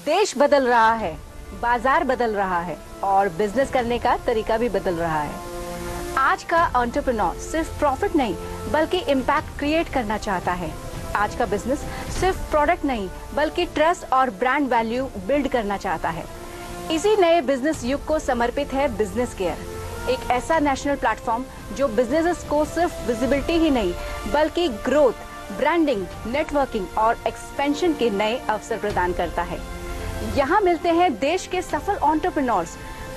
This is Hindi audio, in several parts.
देश बदल रहा है, बाजार बदल रहा है और बिजनेस करने का तरीका भी बदल रहा है। आज का एंटरप्रेन्योर सिर्फ प्रॉफिट नहीं बल्कि इम्पैक्ट क्रिएट करना चाहता है। आज का बिजनेस सिर्फ प्रोडक्ट नहीं बल्कि ट्रस्ट और ब्रांड वैल्यू बिल्ड करना चाहता है। इसी नए बिजनेस युग को समर्पित है बिजनेस केयर, एक ऐसा नेशनल प्लेटफॉर्म जो बिजनेसेस को सिर्फ विजिबिलिटी ही नहीं बल्कि ग्रोथ, ब्रांडिंग, नेटवर्किंग और एक्सपेंशन के नए अवसर प्रदान करता है। यहाँ मिलते हैं देश के सफल entrepreneurs,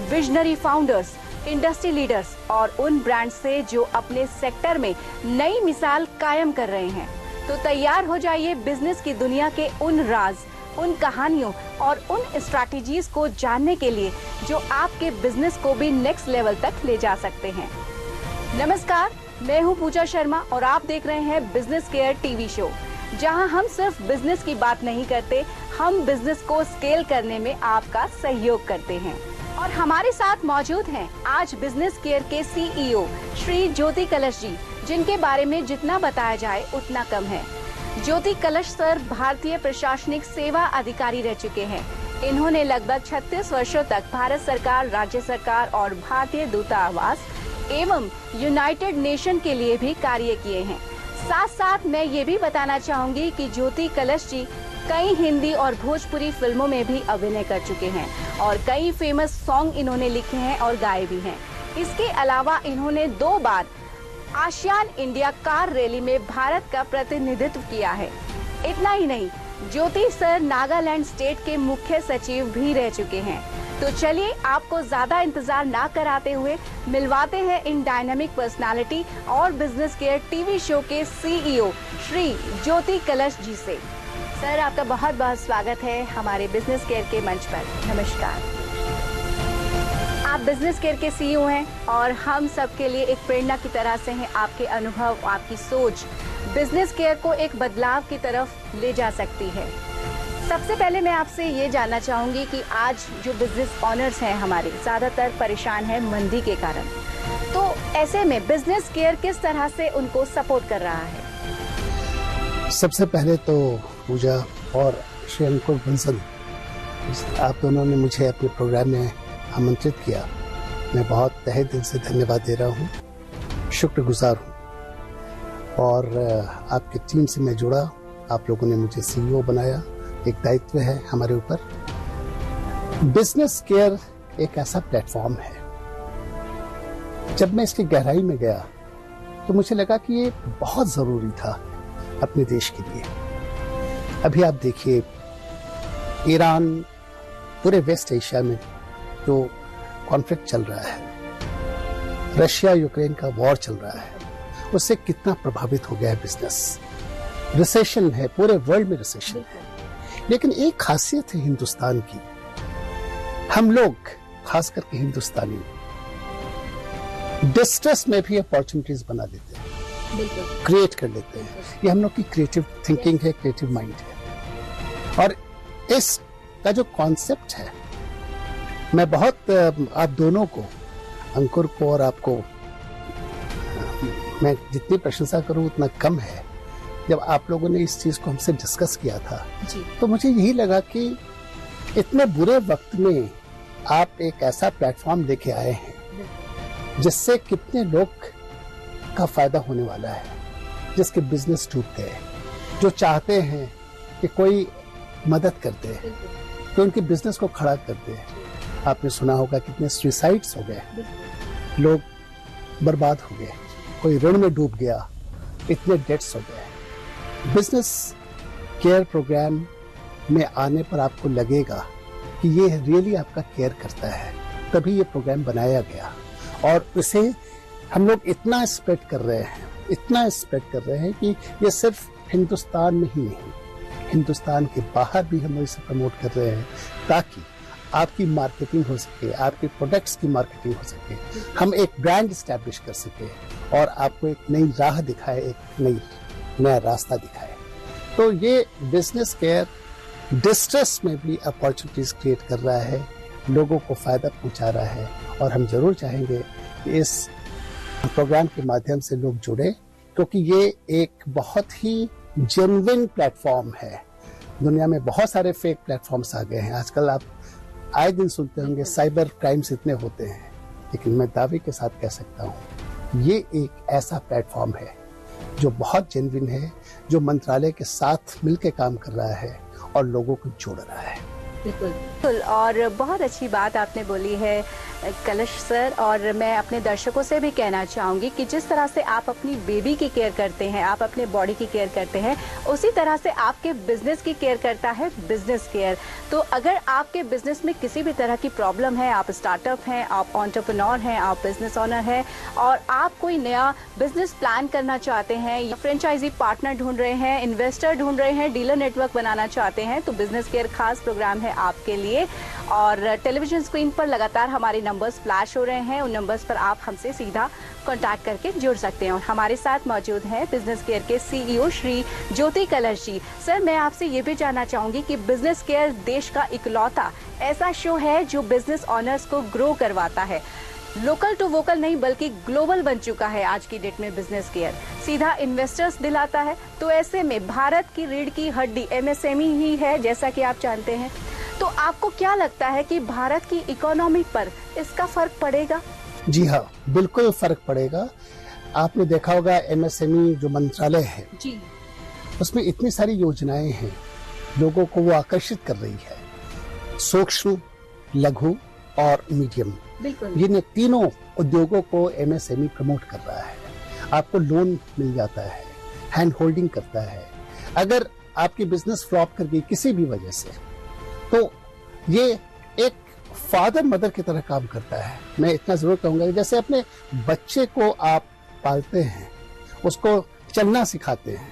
visionary founders, industry leaders और उन ब्रांड्स से जो अपने सेक्टर में नई मिसाल कायम कर रहे हैं। तो तैयार हो जाइए बिजनेस की दुनिया के उन राज, उन कहानियों और उन स्ट्रैटेजीज को जानने के लिए जो आपके बिजनेस को भी नेक्स्ट लेवल तक ले जा सकते हैं। नमस्कार, मैं हूं पूजा शर्मा और आप देख रहे हैं बिजनेस केयर टीवी शो, जहां हम सिर्फ बिजनेस की बात नहीं करते, हम बिजनेस को स्केल करने में आपका सहयोग करते हैं। और हमारे साथ मौजूद हैं आज बिजनेस केयर के सीईओ श्री ज्योति कलश जी, जिनके बारे में जितना बताया जाए उतना कम है। ज्योति कलश सर भारतीय प्रशासनिक सेवा अधिकारी रह चुके हैं। इन्होंने लगभग 36 वर्षों तक भारत सरकार, राज्य सरकार और भारतीय दूतावास एवं यूनाइटेड नेशन के लिए भी कार्य किए हैं। साथ साथ मैं ये भी बताना चाहूंगी कि ज्योति कलश जी कई हिंदी और भोजपुरी फिल्मों में भी अभिनय कर चुके हैं और कई फेमस सॉन्ग इन्होंने लिखे हैं और गाए भी हैं। इसके अलावा इन्होंने 2 बार आसियान इंडिया कार रैली में भारत का प्रतिनिधित्व किया है। इतना ही नहीं, ज्योति सर नागालैंड स्टेट के मुख्य सचिव भी रह चुके हैं। तो चलिए आपको ज्यादा इंतजार ना कराते हुए मिलवाते हैं इन डायनामिक पर्सनालिटी और बिजनेस केयर टीवी शो के सीईओ श्री ज्योति कलश जी से। सर, आपका बहुत बहुत स्वागत है हमारे बिजनेस केयर के मंच पर। नमस्कार। आप बिजनेस केयर के सीईओ हैं और हम सबके लिए एक प्रेरणा की तरह से हैं। आपके अनुभव, आपकी सोच बिजनेस केयर को एक बदलाव की तरफ ले जा सकती है। सबसे पहले मैं आपसे ये जानना चाहूंगी कि आज जो बिजनेस ऑनर्स हैं हमारे, ज्यादातर परेशान हैं मंदी के कारण, तो ऐसे में बिजनेस केयर किस तरह से उनको सपोर्ट कर रहा है? सबसे पहले तो पूजा और श्री अंकुर बंसल, आप दोनों ने मुझे अपने प्रोग्राम में आमंत्रित किया। मैं बहुत तहे दिल से धन्यवाद दे रहा हूँ, शुक्रगुजार हूँ। और आपकी टीम से मैं जुड़ा, आप लोगों ने मुझे सीईओ बनाया, एक दायित्व है हमारे ऊपर। बिजनेस केयर एक ऐसा प्लेटफॉर्म है, जब मैं इसकी गहराई में गया तो मुझे लगा कि ये बहुत जरूरी था अपने देश के लिए। अभी आप देखिए, ईरान, पूरे वेस्ट एशिया में जो कॉन्फ्लिक्ट चल रहा है, रशिया यूक्रेन का वॉर चल रहा है, उससे कितना प्रभावित हो गया है बिजनेस। रिसेशन है, पूरे वर्ल्ड में रिसेशन है। लेकिन एक खासियत है हिंदुस्तान की, हम लोग खास करके हिंदुस्तानी डिस्ट्रेस में भी अपॉर्चुनिटीज बना देते हैं, क्रिएट कर लेते हैं। ये हम लोग की क्रिएटिव थिंकिंग है, क्रिएटिव माइंड है। और इसका जो कॉन्सेप्ट है, मैं बहुत आप दोनों को, अंकुर को और आपको, मैं जितनी प्रशंसा करूं उतना कम है। जब आप लोगों ने इस चीज को हमसे डिस्कस किया था जी, तो मुझे यही लगा कि इतने बुरे वक्त में आप एक ऐसा प्लेटफॉर्म लेके आए हैं जिससे कितने लोग का फायदा होने वाला है, जिसके बिजनेस डूब गए, जो चाहते हैं कि कोई मदद करते हैं, तो उनके बिजनेस को खड़ा करते हैं। आपने सुना होगा कितने सुसाइड्स हो गए, लोग बर्बाद हो गए, कोई ऋण में डूब गया, इतने डेट्स हो गए। बिजनेस केयर प्रोग्राम में आने पर आपको लगेगा कि ये रियली आपका केयर करता है, तभी ये प्रोग्राम बनाया गया। और इसे हम लोग इतना स्प्रेड कर रहे हैं, इतना स्प्रेड कर रहे हैं कि ये सिर्फ हिंदुस्तान में ही नहीं, हिंदुस्तान के बाहर भी हम लोग इसे प्रमोट कर रहे हैं, ताकि आपकी मार्केटिंग हो सके, आपके प्रोडक्ट्स की मार्केटिंग हो सके, हम एक ब्रांड स्टैब्लिश कर सके और आपको एक नई राह दिखाए, एक नया रास्ता दिखाए। तो ये बिजनेस केयर डिस्ट्रेस में भी अपॉर्चुनिटीज क्रिएट कर रहा है, लोगों को फायदा पहुंचा रहा है। और हम जरूर चाहेंगे कि इस प्रोग्राम के माध्यम से लोग जुड़े, क्योंकि ये एक बहुत ही जेन्युइन प्लेटफॉर्म है दुनिया में बहुत सारे फेक प्लेटफॉर्म्स आ गए हैं। आजकल आप आए दिन सुनते होंगे साइबर क्राइम्स इतने होते हैं, लेकिन मैं दावे के साथ कह सकता हूँ ये एक ऐसा प्लेटफॉर्म है जो बहुत जेन्युइन है, जो मंत्रालय के साथ मिलकर काम कर रहा है और लोगों को जोड़ रहा है। बिल्कुल, और बहुत अच्छी बात आपने बोली है कलश सर। और मैं अपने दर्शकों से भी कहना चाहूंगी कि जिस तरह से आप अपनी बेबी की केयर करते हैं, आप अपने बॉडी की केयर करते हैं, उसी तरह से आपके बिजनेस की केयर करता है बिजनेस केयर। तो अगर आपके बिजनेस में किसी भी तरह की प्रॉब्लम है, आप स्टार्टअप हैं, आप एंटरप्रेन्योर हैं, आप बिजनेस ओनर हैं और आप कोई नया बिजनेस प्लान करना चाहते हैं या फ्रेंचाइजी पार्टनर ढूंढ रहे हैं, इन्वेस्टर ढूंढ रहे हैं, डीलर नेटवर्क बनाना चाहते हैं, तो बिजनेस केयर खास प्रोग्राम है आपके लिए। और टेलीविजन स्क्रीन पर लगातार हमारे नंबर्स फ्लैश हो रहे हैं, उन नंबर्स पर आप हमसे सीधा कांटेक्ट करके जुड़ सकते हैं। और हमारे साथ मौजूद हैं बिजनेस केयर के सीईओ श्री ज्योति कलश जी। सर, मैं आपसे ये भी जानना चाहूंगी कि बिजनेस केयर देश का इकलौता ऐसा शो है जो बिजनेस ऑनर्स को ग्रो करवाता है। लोकल टू वोकल नहीं बल्कि ग्लोबल बन चुका है आज की डेट में बिजनेस केयर, सीधा इन्वेस्टर्स दिलाता है। तो ऐसे में भारत की रीढ़ की हड्डी एमएसएमई ही है, जैसा कि आप जानते हैं। तो आपको क्या लगता है कि भारत की इकोनॉमी पर इसका फर्क पड़ेगा? जी हाँ, बिल्कुल फर्क पड़ेगा। आपने देखा होगा एमएसएमई जो मंत्रालय है जी, उसमें इतनी सारी योजनाएं हैं, लोगों को वो आकर्षित कर रही है। सूक्ष्म, लघु और मीडियम, बिल्कुल ये तीनों उद्योगों को एमएसएमई प्रमोट कर रहा है। आपको लोन मिल जाता है, हैंड होल्डिंग करता है। अगर आपकी बिजनेस फ्लॉप कर गई किसी भी वजह से, तो ये एक फादर मदर की तरह काम करता है। मैं इतना जरूर कहूंगा कि जैसे अपने बच्चे को आप पालते हैं, उसको चलना सिखाते हैं,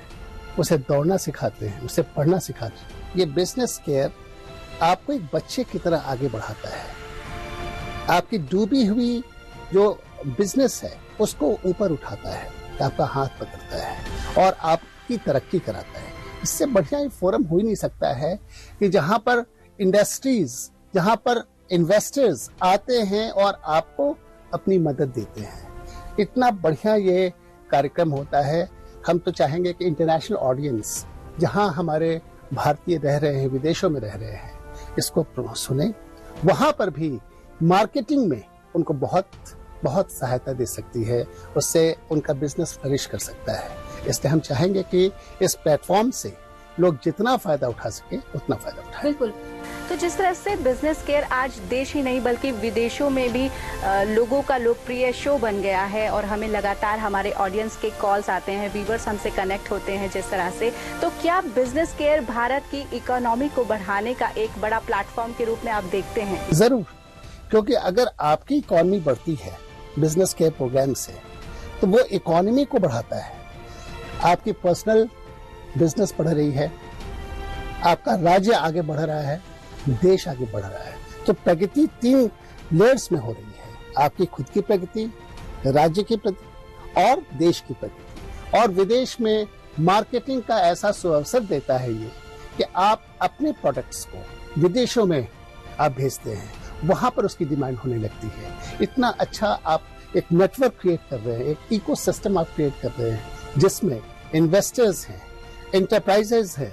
उसे दौड़ना सिखाते हैं, उसे पढ़ना सिखाते हैं, ये बिजनेस केयर आपको एक बच्चे की तरह आगे बढ़ाता है। आपकी डूबी हुई जो बिजनेस है उसको ऊपर उठाता है, आपका हाथ पकड़ता है और आपकी तरक्की कराता है। इससे बढ़िया ये फोरम हो ही नहीं सकता है कि जहां पर इंडस्ट्रीज, जहां पर इन्वेस्टर्स आते हैं और आपको अपनी मदद देते हैं। इतना बढ़िया ये कार्यक्रम होता है। हम तो चाहेंगे कि इंटरनेशनल ऑडियंस, जहां हमारे भारतीय रह रहे हैं, विदेशों में रह रहे हैं, इसको सुने। वहां पर भी मार्केटिंग में उनको बहुत बहुत सहायता दे सकती है, उससे उनका बिजनेस फ्लरिश कर सकता है। इसलिए हम चाहेंगे कि इस प्लेटफॉर्म से लोग जितना फायदा उठा सके उतना फायदा उठाएं। बिल्कुल। तो जिस तरह से बिजनेस केयर आज देश ही नहीं बल्कि विदेशों में भी लोगों का लोकप्रिय शो बन गया है और हमें लगातार हमारे ऑडियंस के कॉल्स आते हैं, व्यूअर्स हमसे कनेक्ट होते हैं जिस तरह से, तो क्या बिजनेस केयर भारत की इकोनॉमी को बढ़ाने का एक बड़ा प्लेटफॉर्म के रूप में आप देखते हैं? जरूर, क्योंकि अगर आपकी इकोनॉमी बढ़ती है बिजनेस केयर प्रोग्राम से, तो वो इकोनॉमी को बढ़ाता है। आपकी पर्सनल बिजनेस बढ़ रही है, आपका राज्य आगे बढ़ रहा है, देश आगे बढ़ रहा है। तो प्रगति 3 लेयर्स में हो रही है, आपकी खुद की प्रगति, राज्य की प्रगति और देश की प्रगति। और विदेश में मार्केटिंग का ऐसा सुअवसर देता है ये कि आप अपने प्रोडक्ट्स को विदेशों में आप भेजते हैं, वहां पर उसकी डिमांड होने लगती है। इतना अच्छा आप एक नेटवर्क क्रिएट कर रहे हैं, एक इकोसिस्टम आप क्रिएट कर रहे हैं जिसमें इन्वेस्टर्स हैं, एंटरप्राइजेज हैं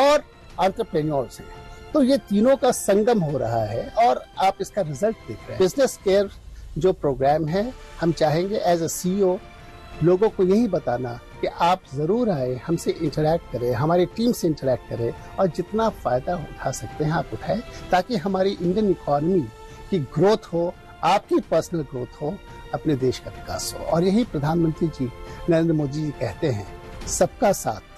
और एंटरप्रेन्योर्स हैं। तो ये तीनों का संगम हो रहा है और आप इसका रिजल्ट देख रहे हैं। बिजनेस केयर जो प्रोग्राम है, हम चाहेंगे एज अ सीईओ लोगों को यही बताना कि आप जरूर आए, हमसे इंटरैक्ट करें, हमारी टीम से इंटरैक्ट करें और जितना फायदा उठा सकते हैं आप उठाएं, ताकि हमारी इंडियन इकोनॉमी की ग्रोथ हो, आपकी पर्सनल ग्रोथ हो, अपने देश का विकास हो। और यही प्रधानमंत्री जी नरेंद्र मोदी जी कहते हैं, सबका साथ,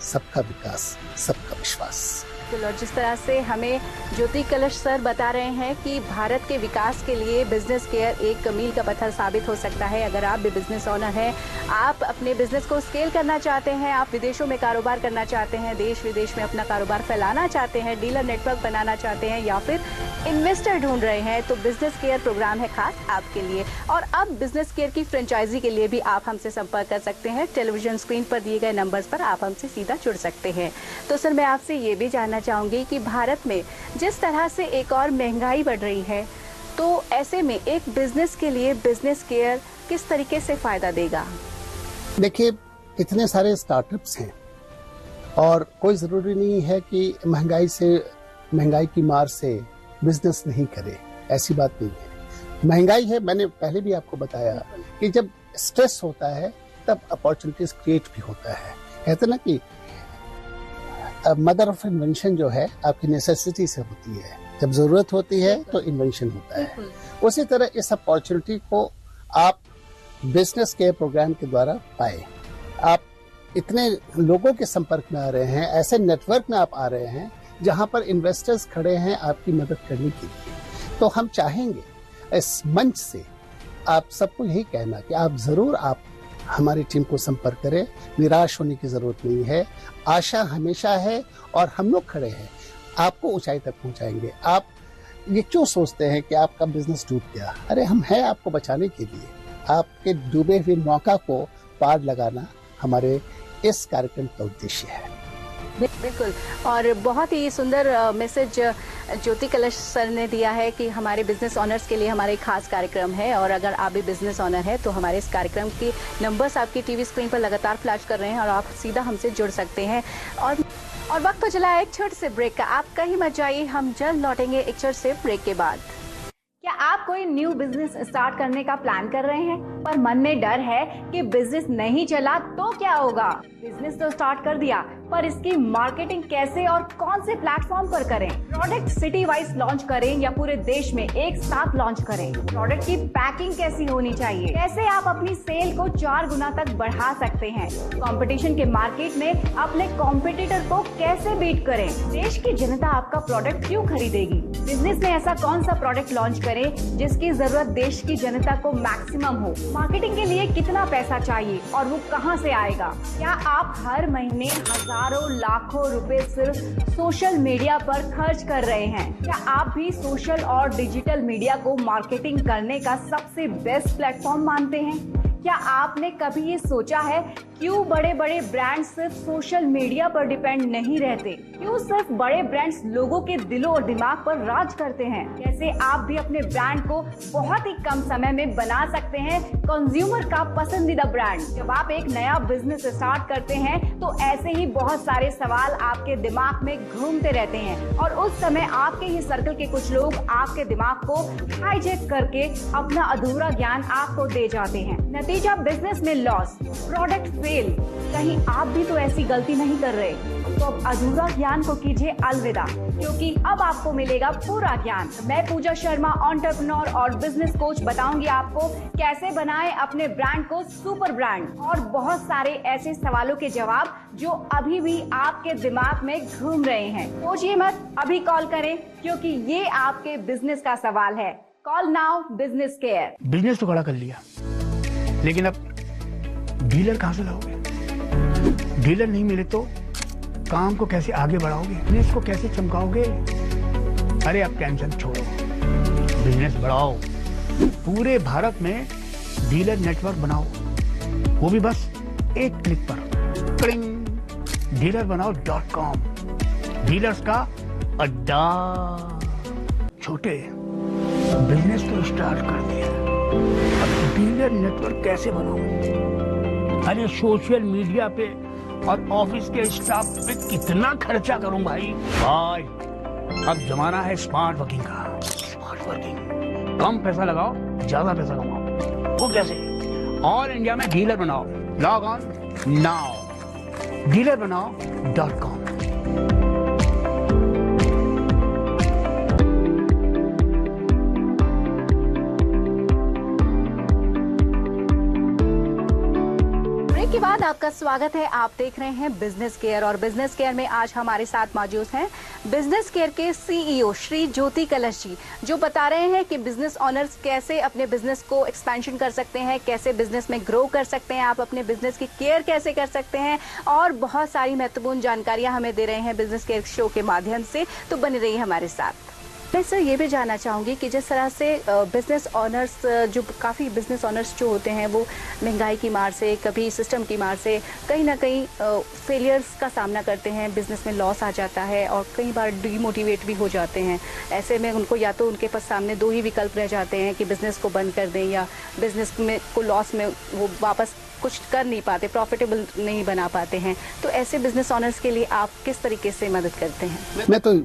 सबका विकास, सबका विश्वास। और जिस तरह से हमें ज्योति कलश सर बता रहे हैं कि भारत के विकास के लिए बिजनेस केयर एक मील का पत्थर साबित हो सकता है। अगर आप भी बिजनेस ओनर हैं, आप अपने बिजनेस को स्केल करना चाहते हैं, आप विदेशों में कारोबार करना चाहते हैं, देश विदेश में अपना कारोबार फैलाना चाहते हैं, डीलर नेटवर्क बनाना चाहते हैं या फिर इन्वेस्टर ढूंढ रहे हैं, तो बिजनेस केयर प्रोग्राम है खास आपके लिए। और अब बिजनेस केयर की फ्रेंचाइजी के लिए भी आप हमसे संपर्क कर सकते हैं। टेलीविजन स्क्रीन पर दिए गए नंबर्स पर आप हमसे सीधा जुड़ सकते हैं। तो सर, मैं आपसे ये भी जानना चाहूंगी कि भारत में जिस तरह से एक और महंगाई बढ़ रही है, तो ऐसे में एक बिजनेस के लिए बिजनेस केयर किस तरीके से फायदा देगा? देखिए, इतने सारे स्टार्टअप्स हैं और कोई ज़रूरी नहीं है कि महंगाई की मार से बिजनेस नहीं करे, ऐसी बात नहीं है। महंगाई है, मैंने पहले भी आपको बताया कि जब स्ट्रेस होता है तब अपॉर्चुनिटीज क्रिएट भी होता है। कहते ना कि मदर ऑफ इन्वेंशन जो है आपकी नेसेसिटी से होती है, जब जरूरत होती है तो इन्वेंशन होता है। उसी तरह इस अपॉर्चुनिटी को आप बिजनेस के प्रोग्राम के द्वारा पाए। आप इतने लोगों के संपर्क में आ रहे हैं, ऐसे नेटवर्क में आप आ रहे हैं जहां पर इन्वेस्टर्स खड़े हैं आपकी मदद करने के लिए। तो हम चाहेंगे इस मंच से आप सबको यही कहना कि आप जरूर आप हमारी टीम को संपर्क करें, निराश होने की जरूरत नहीं है, आशा हमेशा है और हम लोग खड़े हैं, आपको ऊंचाई तक पहुंचाएंगे। आप ये क्यों सोचते हैं कि आपका बिजनेस डूब गया? अरे हम हैं आपको बचाने के लिए। आपके डूबे हुए नौका को पार लगाना हमारे इस कार्यक्रम का उद्देश्य है। बिल्कुल, और बहुत ही सुंदर मैसेज ज्योति कलश सर ने दिया है कि हमारे बिजनेस ऑनर्स के लिए हमारे खास कार्यक्रम है, और अगर आप भी बिजनेस ऑनर है तो हमारे इस कार्यक्रम के नंबर्स आपकी टीवी स्क्रीन पर लगातार फ्लैश कर रहे हैं और आप सीधा हमसे जुड़ सकते हैं। और वक्त तो चला है एक छोटे से ब्रेक का, आप कहीं मत जाइए, हम जल्द लौटेंगे एक छोटे से ब्रेक के बाद। क्या आप कोई न्यू बिजनेस स्टार्ट करने का प्लान कर रहे हैं पर मन में डर है कि बिजनेस नहीं चला तो क्या होगा? बिजनेस तो स्टार्ट कर दिया पर इसकी मार्केटिंग कैसे और कौन से प्लेटफॉर्म पर करें? प्रोडक्ट सिटी वाइज लॉन्च करें या पूरे देश में एक साथ लॉन्च करें? प्रोडक्ट की पैकिंग कैसी होनी चाहिए? कैसे आप अपनी सेल को 4 गुना तक बढ़ा सकते हैं? कंपटीशन के मार्केट में अपने कॉम्पिटिटर को कैसे बीट करें? देश की जनता आपका प्रोडक्ट क्यों खरीदेगी? बिजनेस में ऐसा कौन सा प्रोडक्ट लॉन्च करें जिसकी जरूरत देश की जनता को मैक्सिमम हो? मार्केटिंग के लिए कितना पैसा चाहिए और वो कहां से आएगा? क्या आप हर महीने हजारों लाखों रुपए सिर्फ सोशल मीडिया पर खर्च कर रहे हैं? क्या आप भी सोशल और डिजिटल मीडिया को मार्केटिंग करने का सबसे बेस्ट प्लेटफॉर्म मानते हैं? क्या आपने कभी ये सोचा है क्यों बड़े बड़े ब्रांड सिर्फ सोशल मीडिया पर डिपेंड नहीं रहते? क्यों सिर्फ बड़े ब्रांड्स लोगों के दिलों और दिमाग पर राज करते हैं? कैसे आप भी अपने ब्रांड को बहुत ही कम समय में बना सकते हैं कंज्यूमर का पसंदीदा ब्रांड? जब आप एक नया बिजनेस स्टार्ट करते हैं तो ऐसे ही बहुत सारे सवाल आपके दिमाग में घूमते रहते हैं और उस समय आपके ही सर्कल के कुछ लोग आपके दिमाग को हाईजैक करके अपना अधूरा ज्ञान आपको दे जाते हैं। नतीजा बिजनेस में लॉस, प्रोडक्ट फेल। कहीं आप भी तो ऐसी गलती नहीं कर रहे? तो अब अधूरा ज्ञान को कीजिए अलविदा, क्योंकि अब आपको मिलेगा पूरा ज्ञान। मैं पूजा शर्मा, एंटरप्रेन्योर और बिजनेस कोच, बताऊंगी आपको कैसे बनाएं अपने ब्रांड को सुपर ब्रांड, और बहुत सारे ऐसे सवालों के जवाब जो अभी भी आपके दिमाग में घूम रहे हैं। सोचिए मत, अभी कॉल करें, क्योंकि ये आपके बिजनेस का सवाल है। Call now business care. Business तो खड़ा कर लिया, लेकिन अब डीलर कहां से लाओगे? डीलर नहीं मिले तो काम को कैसे आगे बढ़ाओगे? बिजनेस को कैसे चमकाओगे? अरे अब टेंशन छोड़ो, बिजनेस बढ़ाओ। पूरे भारत में डीलर नेटवर्क बनाओ, वो भी बस एक क्लिक पर। क्लिंग, dealerbanaao.com, डीलर्स का अड्डा। छोटे बिजनेस तो स्टार्ट कर दिया, अब डीलर नेटवर्क कैसे बनाओ? अरे सोशल मीडिया पे और ऑफिस के स्टाफ पे कितना खर्चा करूं भाई? अब जमाना है स्मार्ट वर्किंग का। स्मार्ट वर्किंग, कम पैसा लगाओ, ज्यादा पैसा कमाओ। वो कैसे? ऑल इंडिया में डीलर बनाओ। Log on now, dealerbanaao.com। के बाद आपका स्वागत है। आप देख रहे हैं बिजनेस केयर, और बिजनेस केयर में आज हमारे साथ मौजूद हैं बिजनेस केयर के सीईओ श्री ज्योति कलश जी, जो बता रहे हैं कि बिजनेस ऑनर्स कैसे अपने बिजनेस को एक्सपेंशन कर सकते हैं, कैसे बिजनेस में ग्रो कर सकते हैं, आप अपने बिजनेस की केयर कैसे कर सकते हैं, और बहुत सारी महत्वपूर्ण जानकारियां हमें दे रहे हैं बिजनेस केयर शो के माध्यम से। तो बने रहिए हमारे साथ। मैं सर ये भी जानना चाहूँगी कि जिस तरह से बिजनेस ऑनर्स जो काफ़ी बिजनेस ऑनर्स जो होते हैं वो महंगाई की मार से, कभी सिस्टम की मार से कहीं ना कहीं फेलियर्स का सामना करते हैं, बिजनेस में लॉस आ जाता है और कई बार डीमोटिवेट भी हो जाते हैं। ऐसे में उनको या तो उनके पास सामने दो ही विकल्प रह जाते हैं कि बिजनेस को बंद कर दें या बिजनेस में को लॉस में वो वापस कुछ कर नहीं पाते, प्रॉफिटेबल नहीं बना पाते हैं। तो ऐसे बिजनेस ऑनर्स के लिए आप किस तरीके से मदद करते हैं? मैं तो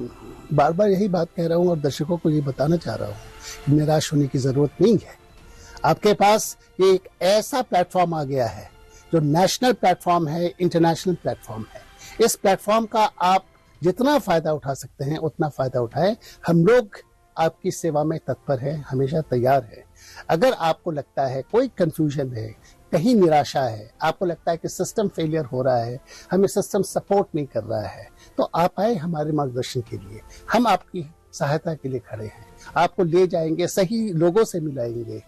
बार बार यही बात कह रहा हूँ और दर्शकों को ये बताना चाह रहा हूँ, निराश होने की जरूरत नहीं है। आपके पास ये एक ऐसा प्लेटफॉर्म आ गया है जो नेशनल प्लेटफॉर्म है, इंटरनेशनल प्लेटफॉर्म है। इस प्लेटफॉर्म का आप जितना फायदा उठा सकते हैं उतना फायदा उठाएं। हम लोग आपकी सेवा में तत्पर हैं, हमेशा तैयार हैं। अगर आपको लगता है कोई कंफ्यूजन है, कहीं निराशा है, आपको लगता है कि सिस्टम फेलियर हो रहा है, हमें सिस्टम सपोर्ट नहीं कर रहा है, तो आप आए हमारे मार्गदर्शन के लिए। हम आपकी सहायता के लिए खड़े हैं। आपको ले जाएंगे, सही लोगों से मिलाएंगे,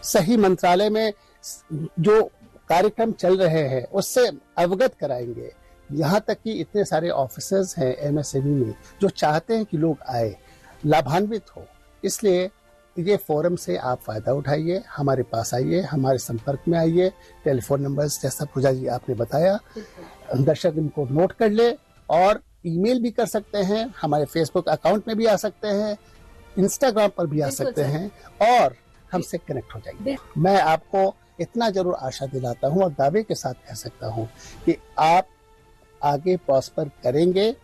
सही मंत्रालय में जो कार्यक्रम चल रहे हैं उससे अवगत कराएंगे। यहाँ तक कि इतने सारे ऑफिसर्स हैं एमएसएमई में जो चाहते हैं कि लोग आए, लाभान्वित हो। इसलिए ये फोरम से आप फायदा उठाइए, हमारे पास आइए, हमारे संपर्क में आइए। टेलीफोन नंबर्स जैसा पूजा जी आपने बताया, दर्शक इनको नोट कर ले और ईमेल भी कर सकते हैं, हमारे फेसबुक अकाउंट में भी आ सकते हैं, इंस्टाग्राम पर भी आ सकते हैं और हमसे कनेक्ट हो जाइए। मैं आपको इतना जरूर आशा दिलाता हूँ और दावे के साथ कह सकता हूँ कि आप आगे प्रॉस्पर करेंगे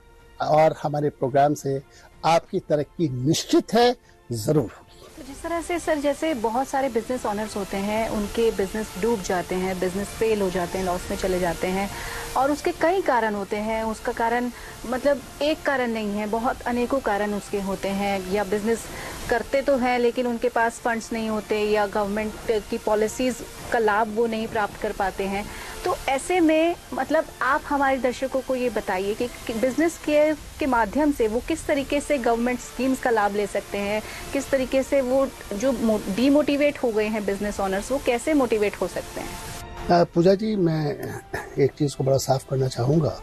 और हमारे प्रोग्राम से आपकी तरक्की निश्चित है, जरूर। तो जिस तरह से सर, जैसे बहुत सारे बिजनेस ऑनर्स होते हैं, उनके बिजनेस डूब जाते हैं, बिजनेस फेल हो जाते हैं, लॉस में चले जाते हैं और उसके कई कारण होते हैं। उसका कारण मतलब एक कारण नहीं है, बहुत अनेकों कारण उसके होते हैं। या बिजनेस करते तो हैं लेकिन उनके पास फंड्स नहीं होते या गवर्नमेंट की पॉलिसीज का लाभ वो नहीं प्राप्त कर पाते हैं। तो ऐसे में मतलब आप हमारे दर्शकों को ये बताइए कि बिजनेस के माध्यम से वो किस तरीके से गवर्नमेंट स्कीम्स का लाभ ले सकते हैं, किस तरीके से वो जो डीमोटिवेट हो गए हैं बिजनेस ऑनर्स, वो कैसे मोटिवेट हो सकते हैं? पूजा जी, मैं एक चीज को बड़ा साफ करना चाहूंगा।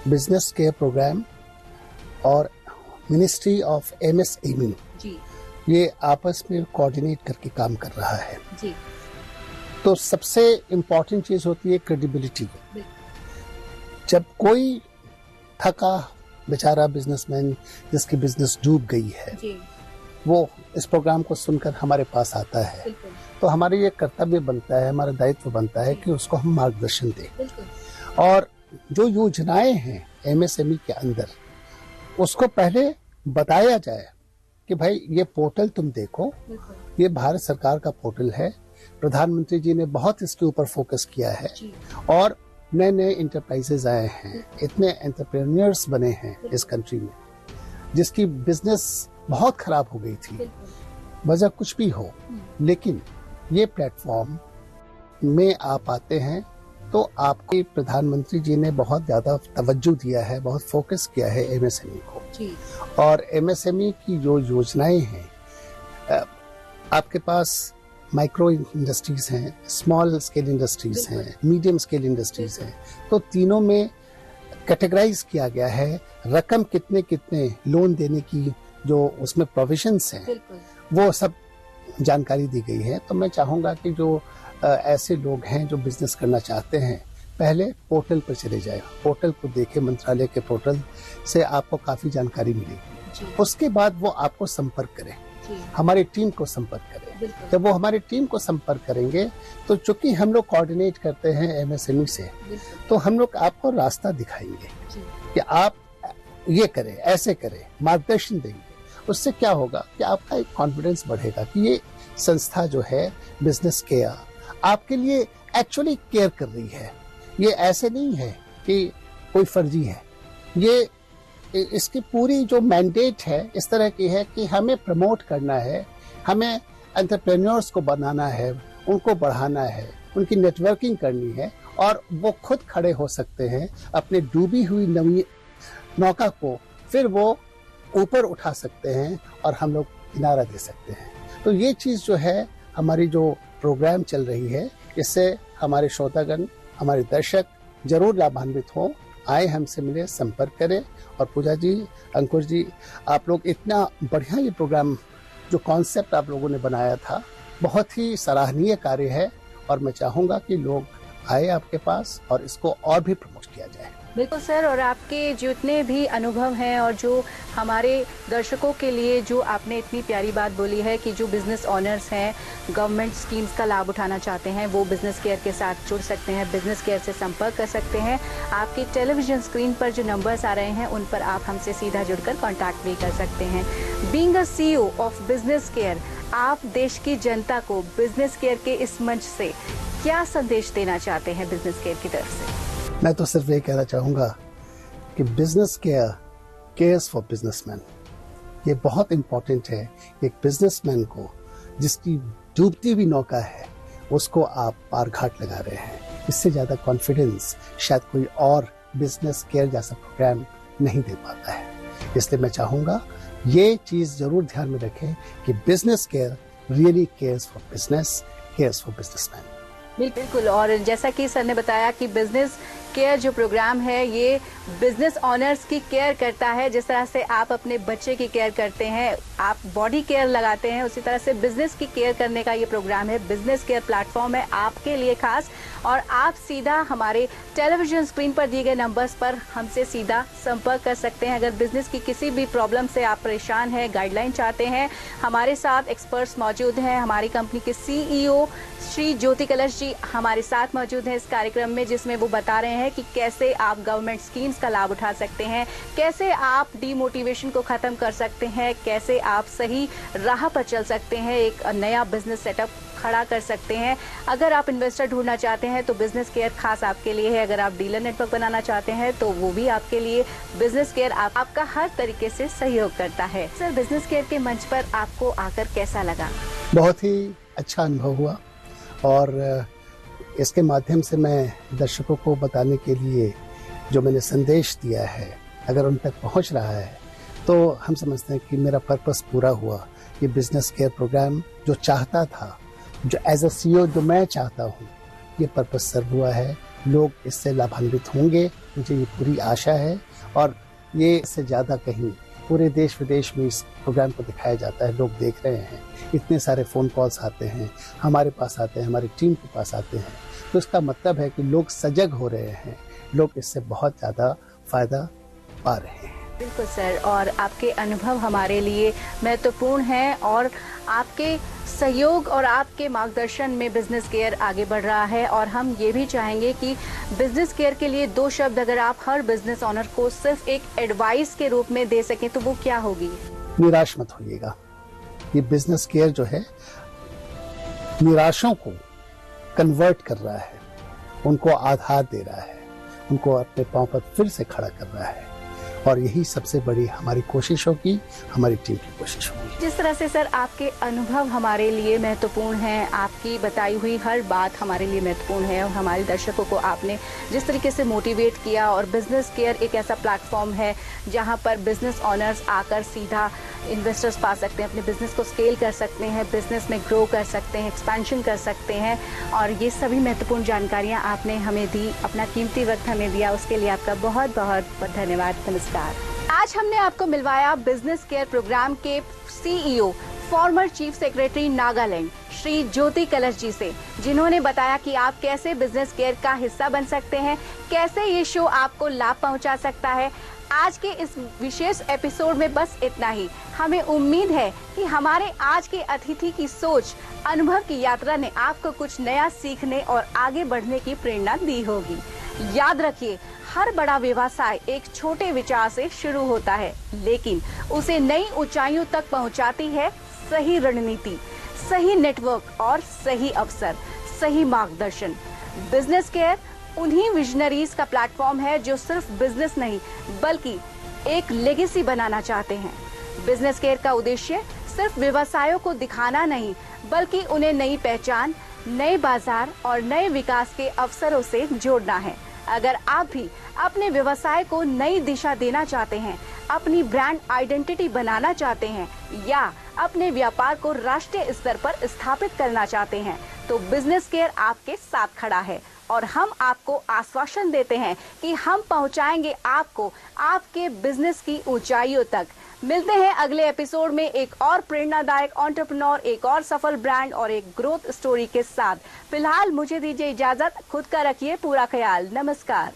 बिजनेस केयर प्रोग्राम और मिनिस्ट्री ऑफ एमएसएमई जी, ये आपस में कोऑर्डिनेट करके काम कर रहा है जी। तो सबसे इम्पोर्टेंट चीज होती है क्रेडिबिलिटी। जब कोई थका बेचारा बिजनेसमैन जिसकी बिजनेस डूब गई है जी, वो इस प्रोग्राम को सुनकर हमारे पास आता है, तो हमारा ये कर्तव्य बनता है, हमारा दायित्व बनता है कि उसको हम मार्गदर्शन दें। और जो योजनाएं हैं एमएसएमई के अंदर, उसको पहले बताया जाए कि भाई ये पोर्टल तुम देखो, ये भारत सरकार का पोर्टल है, प्रधानमंत्री जी ने बहुत इसके ऊपर फोकस किया है और नए नए इंटरप्राइजेज आए हैं, इतने एंटरप्रेन्योर्स बने हैं इस कंट्री में जिसकी बिजनेस बहुत खराब हो गई थी, वजह कुछ भी हो, लेकिन ये प्लेटफॉर्म में आप आते हैं तो आपको प्रधानमंत्री जी ने बहुत ज्यादा तवज्जो दिया है, बहुत फोकस किया है एमएसएमई को जी। और एमएसएमई की जो योजनाएं हैं, आपके पास माइक्रो इंडस्ट्रीज हैं, स्मॉल स्केल इंडस्ट्रीज हैं, मीडियम स्केल इंडस्ट्रीज हैं, तो तीनों में कैटेगराइज किया गया है। रकम कितने कितने लोन देने की जो उसमें प्रोविजंस हैं वो सब जानकारी दी गई है। तो मैं चाहूंगा कि जो ऐसे लोग हैं जो बिजनेस करना चाहते हैं, पहले पोर्टल पर चले जाए, पोर्टल को देखें, मंत्रालय के पोर्टल से आपको काफी जानकारी मिलेगी। उसके बाद वो आपको संपर्क करें, हमारी टीम को संपर्क करें। जब वो हमारी टीम को संपर्क करेंगे तो चूंकि हम लोग कोऑर्डिनेट करते हैं एमएसएमई से, तो हम लोग आपको रास्ता दिखाएंगे कि आप ये करें, ऐसे करें, मार्गदर्शन देंगे। उससे क्या होगा कि आपका एक कॉन्फिडेंस बढ़ेगा कि ये संस्था जो है बिजनेस केयर आपके लिए एक्चुअली केयर कर रही है। ये ऐसे नहीं है कि कोई फर्जी है, ये इसकी पूरी जो मैंडेट है इस तरह की है कि हमें प्रमोट करना है, हमें एंटरप्रेन्योर्स को बनाना है, उनको बढ़ाना है, उनकी नेटवर्किंग करनी है और वो खुद खड़े हो सकते हैं अपने डूबी हुई नवी नौका को, फिर वो ऊपर उठा सकते हैं और हम लोग किनारा दे सकते हैं। तो ये चीज जो है, हमारी जो प्रोग्राम चल रही है, इससे हमारे श्रोतागण, हमारे दर्शक जरूर लाभान्वित हो। आए, हमसे मिले, संपर्क करें। और पूजा जी, अंकुश जी, आप लोग इतना बढ़िया ये प्रोग्राम, जो कॉन्सेप्ट आप लोगों ने बनाया था, बहुत ही सराहनीय कार्य है। और मैं चाहूंगा कि लोग आए आपके पास और इसको और भी प्रमोट किया जाए। बिल्कुल सर, और आपके जितने भी अनुभव हैं और जो हमारे दर्शकों के लिए जो आपने इतनी प्यारी बात बोली है कि जो बिजनेस ओनर्स हैं, गवर्नमेंट स्कीम्स का लाभ उठाना चाहते हैं, वो बिजनेस केयर के साथ जुड़ सकते हैं, बिजनेस केयर से संपर्क कर सकते हैं। आपकी टेलीविजन स्क्रीन पर जो नंबर्स आ रहे हैं उन पर आप हमसे सीधा जुड़कर कॉन्टैक्ट भी कर सकते हैं। Being a CEO of business care, आप देश की जनता को बिजनेस केयर के इस मंच से क्या संदेश देना चाहते हैं बिजनेस केयर की तरफ से? मैं तो सिर्फ ये कहना चाहूंगा कि business care cares for businessman. ये बहुत इंपॉर्टेंट है। एक बिजनेसमैन को, जिसकी डूबती हुई नौका है, उसको आप पार घाट लगा रहे हैं। इससे ज्यादा कॉन्फिडेंस शायद कोई और बिजनेस केयर जैसा प्रोग्राम नहीं दे पाता है। इसलिए मैं चाहूंगा ये चीज जरूर ध्यान में रखें कि business care really cares for business, cares for businessman. बिल्कुल, और जैसा कि सर ने बताया कि बिजनेस केयर जो प्रोग्राम है ये बिजनेस ऑनर्स की केयर करता है। जिस तरह से आप अपने बच्चे की केयर करते हैं, आप बॉडी केयर लगाते हैं, उसी तरह से बिजनेस की केयर करने का ये प्रोग्राम है। बिजनेस केयर प्लेटफॉर्म है आपके लिए खास, और आप सीधा हमारे टेलीविजन स्क्रीन पर दिए गए नंबर्स पर हमसे सीधा संपर्क कर सकते हैं। अगर बिजनेस की किसी भी प्रॉब्लम से आप परेशान हैं, गाइडलाइन चाहते हैं, हमारे साथ एक्सपर्ट्स मौजूद हैं। हमारी कंपनी के CEO श्री ज्योति कलश जी हमारे साथ मौजूद हैं इस कार्यक्रम में, जिसमें वो बता रहे हैं कि कैसे आप गवर्नमेंट स्कीम्स का लाभ उठा सकते हैं, कैसे आप डीमोटिवेशन को खत्म कर सकते हैं, कैसे आप सही राह पर चल सकते हैं, एक नया बिजनेस सेटअप खड़ा कर सकते हैं। अगर आप इन्वेस्टर ढूंढना चाहते हैं तो बिजनेस केयर खास आपके लिए है। अगर आप डीलर नेटवर्क बनाना चाहते हैं तो वो भी आपके लिए। बिजनेस केयर आपका हर तरीके से सहयोग करता है। सर, बिजनेस केयर के मंच पर आपको आकर कैसा लगा? बहुत ही अच्छा अनुभव हुआ, और इसके माध्यम से मैं दर्शकों को बताने के लिए जो मैंने संदेश दिया है, अगर उन तक पहुंच रहा है तो हम समझते हैं कि मेरा पर्पस पूरा हुआ। ये बिजनेस केयर प्रोग्राम जो चाहता था, जो एज अ CEO जो मैं चाहता हूँ, ये पर्पस सर्व हुआ है। लोग इससे लाभान्वित होंगे, मुझे ये पूरी आशा है। और ये इससे ज़्यादा कहीं पूरे देश विदेश में इस प्रोग्राम को दिखाया जाता है, लोग देख रहे हैं। इतने सारे फ़ोन कॉल्स आते हैं, हमारे पास आते हैं, हमारी टीम के पास आते हैं। तो इसका मतलब है कि लोग सजग हो रहे हैं, लोग इससे बहुत ज़्यादा फायदा पा रहे हैं। बिल्कुल सर, और आपके अनुभव हमारे लिए महत्वपूर्ण हैं, और आपके सहयोग और आपके मार्गदर्शन में बिजनेस केयर आगे बढ़ रहा है। और हम ये भी चाहेंगे कि बिजनेस केयर के लिए 2 शब्द अगर आप हर बिजनेस ऑनर को सिर्फ एक एडवाइस के रूप में दे सकें तो वो क्या होगी? निराश मत होइएगा। ये बिजनेस केयर जो है निराशों को कन्वर्ट कर रहा है, उनको आधार दे रहा है, उनको अपने पांव पर फिर से खड़ा कर रहा है। और यही सबसे बड़ी हमारी कोशिश होगी, हमारी टीम की कोशिश होगी। जिस तरह से सर आपके अनुभव हमारे लिए महत्वपूर्ण हैं, आपकी बताई हुई हर बात हमारे लिए महत्वपूर्ण है, और हमारे दर्शकों को आपने जिस तरीके से मोटिवेट किया, और बिजनेस केयर एक ऐसा प्लेटफॉर्म है जहां पर बिजनेस ऑनर्स आकर सीधा इन्वेस्टर्स पा सकते हैं, अपने बिजनेस को स्केल कर सकते हैं, बिजनेस में ग्रो कर सकते हैं, एक्सपेंशन कर सकते हैं। और ये सभी महत्वपूर्ण जानकारियां आपने हमें दी, अपना कीमती वक्त हमें दिया, उसके लिए आपका बहुत बहुत धन्यवाद। नमस्कार। आज हमने आपको मिलवाया बिजनेस केयर प्रोग्राम के CEO, former chief secretary Nagaland Shri Jyoti Kalash ji से, जिन्होंने बताया कि आप कैसे बिजनेस केयर का हिस्सा बन सकते हैं, कैसे ये शो आपको लाभ पहुंचा सकता है। आज के इस विशेष एपिसोड में बस इतना ही। हमें उम्मीद है कि हमारे आज के अतिथि की सोच, अनुभव की यात्रा ने आपको कुछ नया सीखने और आगे बढ़ने की प्रेरणा दी होगी। याद रखिए, हर बड़ा व्यवसाय एक छोटे विचार से शुरू होता है, लेकिन उसे नई ऊंचाइयों तक पहुंचाती है सही रणनीति, सही नेटवर्क और सही अवसर, सही मार्गदर्शन। बिजनेस केयर उन्हीं विजनरीज का प्लेटफॉर्म है जो सिर्फ बिजनेस नहीं बल्कि एक लेगेसी बनाना चाहते हैं। बिजनेस केयर का उद्देश्य सिर्फ व्यवसायों को दिखाना नहीं बल्कि उन्हें नई पहचान, नए बाजार और नए विकास के अवसरों से जोड़ना है। अगर आप भी अपने व्यवसाय को नई दिशा देना चाहते हैं, अपनी ब्रांड आइडेंटिटी बनाना चाहते हैं या अपने व्यापार को राष्ट्रीय स्तर पर स्थापित करना चाहते हैं, तो बिजनेस केयर आपके साथ खड़ा है। और हम आपको आश्वासन देते हैं कि हम पहुंचाएंगे आपको आपके बिजनेस की ऊंचाइयों तक। मिलते हैं अगले एपिसोड में एक और प्रेरणादायक एंटरप्रेन्योर, एक और सफल ब्रांड और एक ग्रोथ स्टोरी के साथ। फिलहाल मुझे दीजिए इजाजत, खुद का रखिए पूरा ख्याल। नमस्कार।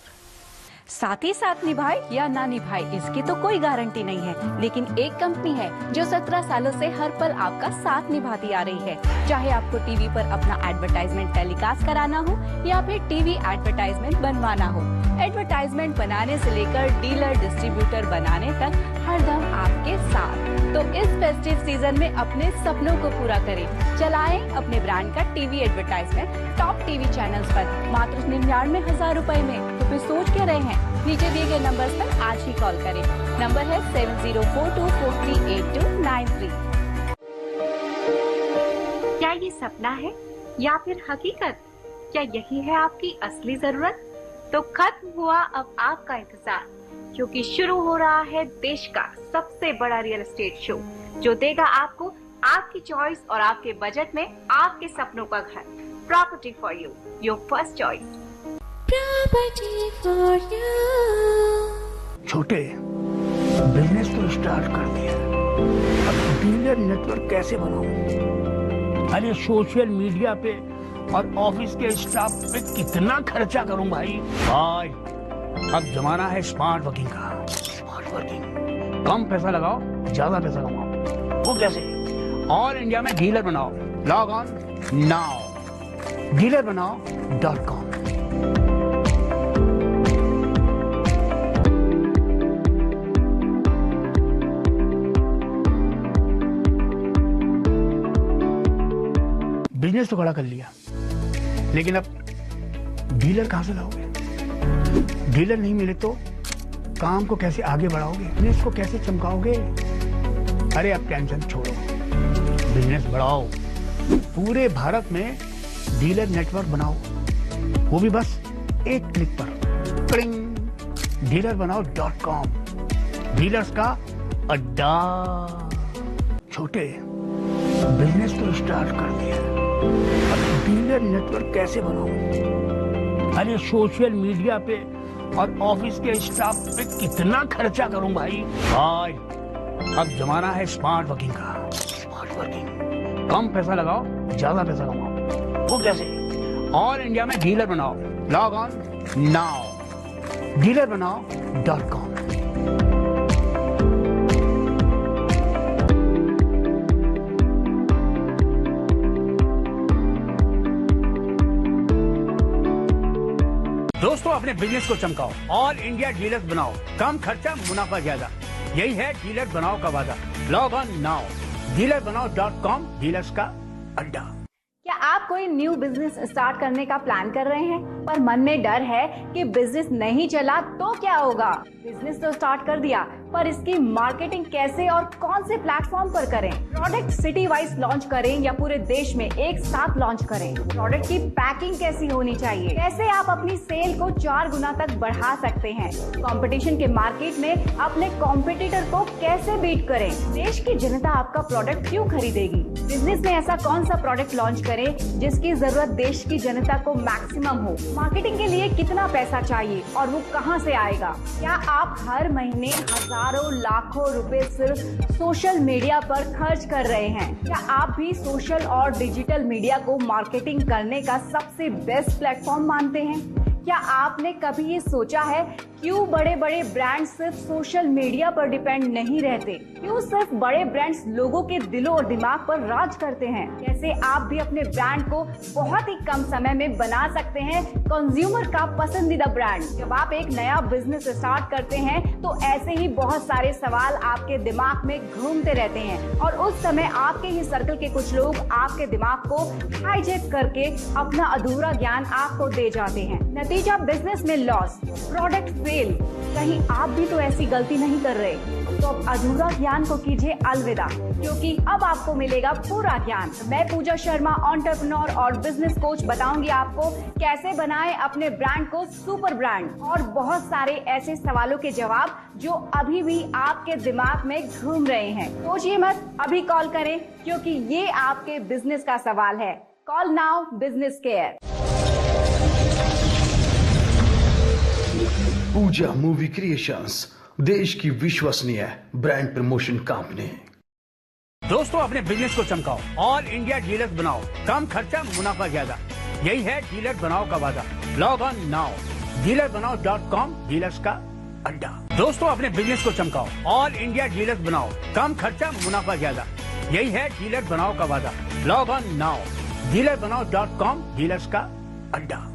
साथ ही साथ निभाए या ना निभाए इसकी तो कोई गारंटी नहीं है, लेकिन एक कंपनी है जो 17 सालों से हर पल आपका साथ निभाती आ रही है। चाहे आपको टीवी पर अपना एडवर्टाइजमेंट टेलीकास्ट कराना हो या फिर टीवी एडवर्टाइजमेंट बनवाना हो, एडवर्टाइजमेंट बनाने से लेकर डीलर डिस्ट्रीब्यूटर बनाने तक हरदम आपके साथ। तो इस फेस्टिव सीजन में अपने सपनों को पूरा करें। चलाएं अपने ब्रांड का TV advertisement top TV channels पर मात्र 99,000 रुपए में। तो फिर सोच क्या रहे हैं? नीचे दिए गए नंबर्स पर आज ही कॉल करें। नंबर है 7042438293। क्या ये सपना है या फिर हकीकत? क्या यही है आपकी असली जरूरत? तो खत्म हुआ अब आपका इंतजार, क्योंकि शुरू हो रहा है देश का सबसे बड़ा रियल एस्टेट शो, जो देगा आपको आपकी चॉइस और आपके बजट में आपके सपनों का घर। Property for you, your first choice. Property for you. छोटे बिजनेस तो स्टार्ट कर दिया, अब डीलर नेटवर्क कैसे बनाऊं? अरे सोशल मीडिया पे और ऑफिस के स्टाफ पे कितना खर्चा करूं भाई? अब जमाना है स्मार्ट वर्किंग का। स्मार्ट वर्किंग, कम पैसा लगाओ, ज्यादा पैसा कमाओ। वो कैसे? ऑल इंडिया में डीलर बनाओ। Log on now dealerbanaao.com। Business तो खड़ा कर लिया, लेकिन अब डीलर कहां से लाओगे? डीलर नहीं मिले तो काम को कैसे आगे बढ़ाओगे? बिजनेस को कैसे चमकाओगे? अरे अब टेंशन छोड़ो, बिजनेस बढ़ाओ। पूरे भारत में डीलर नेटवर्क बनाओ, वो भी बस एक क्लिक पर। dealerbanaao.com, डीलर्स का अड्डा। छोटे बिजनेस तो स्टार्ट कर दिया, अब डीलर नेटवर्क कैसे बनाऊं? अरे सोशल मीडिया पे और ऑफिस के स्टाफ पे कितना खर्चा करूं भाई? अब जमाना है स्मार्ट वर्किंग का। स्मार्ट वर्किंग, कम पैसा लगाओ, ज्यादा पैसा कमाओ। वो कैसे? ऑल इंडिया में डीलर बनाओ। Log on now dealerbanaao.com। दोस्तों, अपने बिजनेस को चमकाओ, ऑल इंडिया डीलर्स बनाओ, कम खर्चा मुनाफा ज्यादा। यही है डीलर बनाओ का वादा। Log on now dealerbanaao.com, dealers का अड्डा। क्या आप कोई न्यू बिजनेस स्टार्ट करने का प्लान कर रहे हैं, पर मन में डर है कि बिजनेस नहीं चला तो क्या होगा? बिजनेस तो स्टार्ट कर दिया, पर इसकी मार्केटिंग कैसे और कौन से प्लेटफॉर्म पर करें? प्रोडक्ट सिटी वाइज लॉन्च करें या पूरे देश में एक साथ लॉन्च करें? प्रोडक्ट की पैकिंग कैसी होनी चाहिए? कैसे आप अपनी सेल को 4 गुना तक बढ़ा सकते हैं? कंपटीशन के मार्केट में अपने कॉम्पिटिटर को कैसे बीट करें? देश की जनता आपका प्रोडक्ट क्यों खरीदेगी? बिजनेस में ऐसा कौन सा प्रोडक्ट लॉन्च करें जिसकी जरूरत देश की जनता को मैक्सिमम हो? मार्केटिंग के लिए कितना पैसा चाहिए और वो कहां से आएगा? क्या आप हर महीने हजारों लाखों रुपए सिर्फ सोशल मीडिया पर खर्च कर रहे हैं? क्या आप भी सोशल और डिजिटल मीडिया को मार्केटिंग करने का सबसे बेस्ट प्लेटफॉर्म मानते हैं? क्या आपने कभी ये सोचा है क्यों बड़े बड़े ब्रांड सिर्फ सोशल मीडिया पर डिपेंड नहीं रहते? क्यों सिर्फ बड़े ब्रांड्स लोगों के दिलों और दिमाग पर राज करते हैं? कैसे आप भी अपने ब्रांड को बहुत ही कम समय में बना सकते हैं कंज्यूमर का पसंदीदा ब्रांड? जब आप एक नया बिजनेस स्टार्ट करते हैं तो ऐसे ही बहुत सारे सवाल आपके दिमाग में घूमते रहते हैं और उस समय आपके ही सर्कल के कुछ लोग आपके दिमाग को हाईजैक करके अपना अधूरा ज्ञान आपको दे जाते हैं। नतीजा बिजनेस में लॉस, प्रोडक्ट फेल। कहीं आप भी तो ऐसी गलती नहीं कर रहे? तो अब अधूरा ज्ञान को कीजिए अलविदा, क्योंकि अब आपको मिलेगा पूरा ज्ञान। मैं पूजा शर्मा, एंटरप्रेन्योर और बिजनेस कोच, बताऊंगी आपको कैसे बनाएं अपने ब्रांड को सुपर ब्रांड और बहुत सारे ऐसे सवालों के जवाब जो अभी भी आपके दिमाग में घूम रहे हैं। सोचिए मत, अभी कॉल करें, क्योंकि ये आपके बिजनेस का सवाल है। Call now business care. Pooja movie creations, देश की विश्वसनीय ब्रांड प्रमोशन कंपनी। दोस्तों, अपने बिजनेस को चमकाओ, ऑल इंडिया डीलर्स बनाओ, कम खर्चा मुनाफा ज्यादा, यही है डीलर बनाओ का वादा। लॉग ऑन नाउ dealerbanaओ.com, डीलर्स का अड्डा। दोस्तों, अपने बिजनेस को चमकाओ, ऑल इंडिया डीलर्स बनाओ, कम खर्चा मुनाफा ज्यादा, यही है डीलर बनाओ का वादा। लॉग ऑन नाउ dealerbanaओ.com, डीलर्स का अड्डा।